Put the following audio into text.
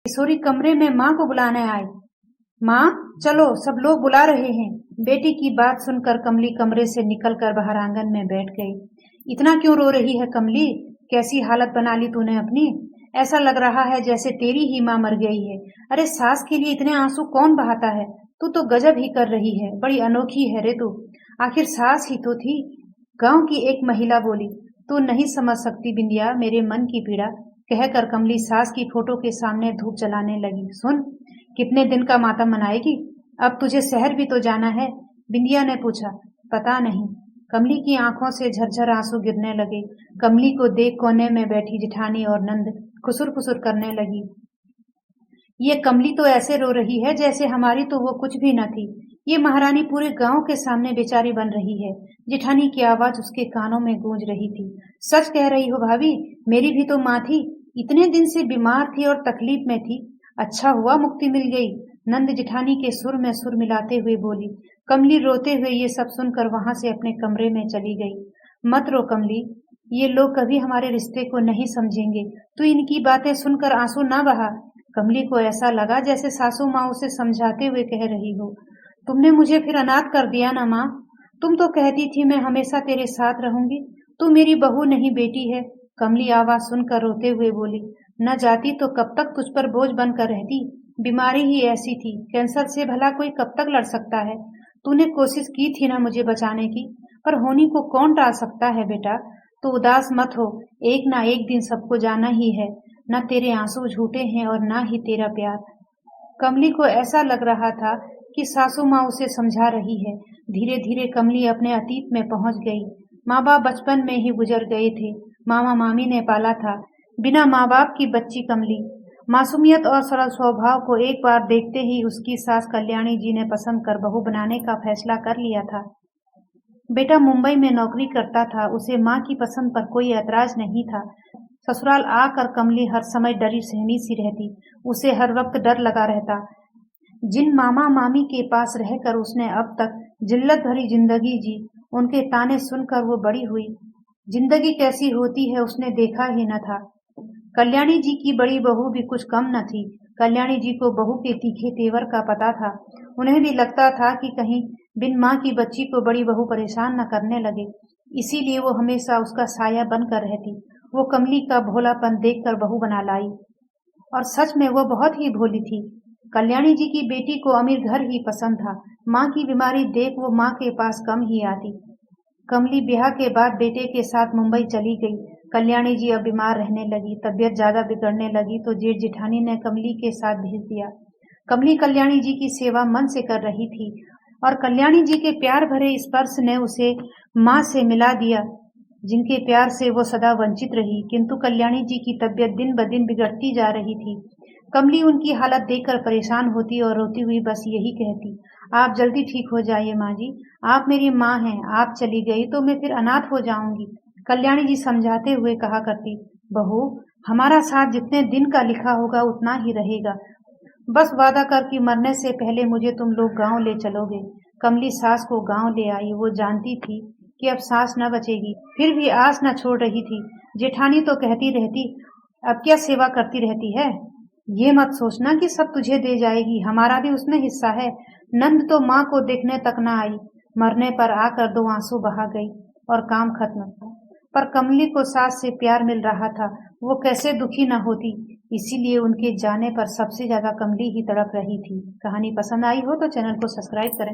किशोरी कमरे में माँ को बुलाने आई। माँ, चलो, सब लोग बुला रहे हैं। बेटी की बात सुनकर कमली कमरे से निकलकर बाहर आंगन में बैठ गई। इतना क्यों रो रही है कमली? कैसी हालत बना ली तूने अपनी? ऐसा लग रहा है जैसे तेरी ही माँ मर गई है। अरे सास के लिए इतने आंसू कौन बहाता है? तू तो गजब ही कर रही है, बड़ी अनोखी है रे तू। आखिर सास ही तो थी। गांव की एक महिला बोली। तू नहीं समझ सकती बिंदिया मेरे मन की पीड़ा, कहकर कमली सास की फोटो के सामने धूप जलाने लगी। सुन, कितने दिन का मातम मनाएगी? अब तुझे शहर भी तो जाना है? बिंदिया ने पूछा। पता नहीं। कमली की आंखों से झरझर आंसू गिरने लगे। कमली को देख कोने में बैठी जिठानी और नंद खुसुर फुसुर करने लगी। ये कमली तो ऐसे रो रही है जैसे हमारी तो वो कुछ भी न थी। ये महारानी पूरे गांव के सामने बेचारी बन रही है। जिठानी की आवाज उसके कानों में गूंज रही थी। सच कह रही हो भाभी, मेरी भी तो माँ थी। इतने दिन से बीमार थी और तकलीफ में थी। अच्छा हुआ मुक्ति मिल गई। नंद जिठानी के सुर में सुर मिलाते हुए बोली। कमली रोते हुए ये सब सुनकर वहां से अपने कमरे में चली गई। मत रो कमली, ये लोग कभी हमारे रिश्ते को नहीं समझेंगे। तू इनकी बातें सुनकर आंसू ना बहा। कमली को ऐसा लगा जैसे सासू माँ उसे समझाते हुए कह रही हो। तुमने मुझे फिर अनाथ कर दिया ना माँ। तुम तो कहती थी मैं हमेशा तेरे साथ रहूंगी। तू मेरी बहू नहीं बेटी है। कमली आवाज सुनकर रोते हुए बोली। न जाती तो कब तक तुझ पर बोझ बनकर रहती। बीमारी ही ऐसी थी, कैंसर से भला कोई कब तक लड़ सकता है। तूने कोशिश की थी ना मुझे बचाने की, पर होनी को कौन टाल सकता है बेटा। तू उदास मत हो, एक ना एक दिन सबको जाना ही है। न तेरे आंसू झूठे हैं और ना ही तेरा प्यार। कमली को ऐसा लग रहा था कि सासू माँ उसे समझा रही है। धीरे धीरे कमली अपने अतीत में पहुंच गई। माँ बाप बचपन में ही गुजर गए थे। मामा मामी ने पाला था। बिना माँ बाप की बच्ची कमली। मासूमियत और सरल स्वभाव को एक बार देखते ही उसकी सास कल्याणी जी ने पसंद कर बहू बनाने का फैसला कर लिया था। बेटा मुंबई में नौकरी करता था, उसे माँ की पसंद पर कोई ऐतराज नहीं था। ससुराल आकर कमली हर समय डरी सहमी सी रहती। उसे हर वक्त डर लगा रहता। जिन मामा मामी के पास रहकर उसने अब तक जिल्लत भरी जिंदगी जी, उनके ताने सुनकर वो बड़ी हुई। जिंदगी कैसी होती है उसने देखा ही न था। कल्याणी जी की बड़ी बहू भी कुछ कम न थी। कल्याणी जी को बहू के तीखे तेवर का पता था। उन्हें भी लगता था कि कहीं बिन माँ की बच्ची को बड़ी बहू परेशान न करने लगे, इसीलिए वो हमेशा उसका साया बनकर रहती। वो कमली का भोलापन देखकर बहू बना लाई, और सच में वो बहुत ही भोली थी। कल्याणी जी की बेटी को अमीर घर ही पसंद था। माँ की बीमारी देख वो माँ के पास कम ही आती। कमली ब्याह के बाद बेटे के साथ मुंबई चली गई। कल्याणी जी अब बीमार रहने लगी, तबीयत ज्यादा बिगड़ने लगी तो जेठ जिठानी ने कमली के साथ भेज दिया। कमली कल्याणी जी की सेवा मन से कर रही थी और कल्याणी जी के प्यार भरे स्पर्श ने उसे माँ से मिला दिया, जिनके प्यार से वो सदा वंचित रही। किंतु कल्याणी जी की तबीयत दिन ब दिन बिगड़ती जा रही थी। कमली उनकी हालत देखकर परेशान होती और रोती हुई बस यही कहती। आप जल्दी ठीक हो जाइए माँ जी, आप मेरी माँ हैं, आप चली गई तो मैं फिर अनाथ हो जाऊंगी। कल्याणी जी समझाते हुए कहा करती। बहू, हमारा साथ जितने दिन का लिखा होगा उतना ही रहेगा। बस वादा कर कि मरने से पहले मुझे तुम लोग गांव ले चलोगे। कमली सास को गांव ले आई। वो जानती थी कि अब सास न बचेगी, फिर भी आस न छोड़ रही थी। जेठानी तो कहती रहती, अब क्या सेवा करती रहती है। ये मत सोचना कि सब तुझे दे जाएगी, हमारा भी उसमें हिस्सा है। नंद तो माँ को देखने तक न आई, मरने पर आकर 2 आंसू बहा गई और काम खत्म। पर कमली को सास से प्यार मिल रहा था, वो कैसे दुखी न होती। इसीलिए उनके जाने पर सबसे ज्यादा कमली ही तड़प रही थी। कहानी पसंद आई हो तो चैनल को सब्सक्राइब करें।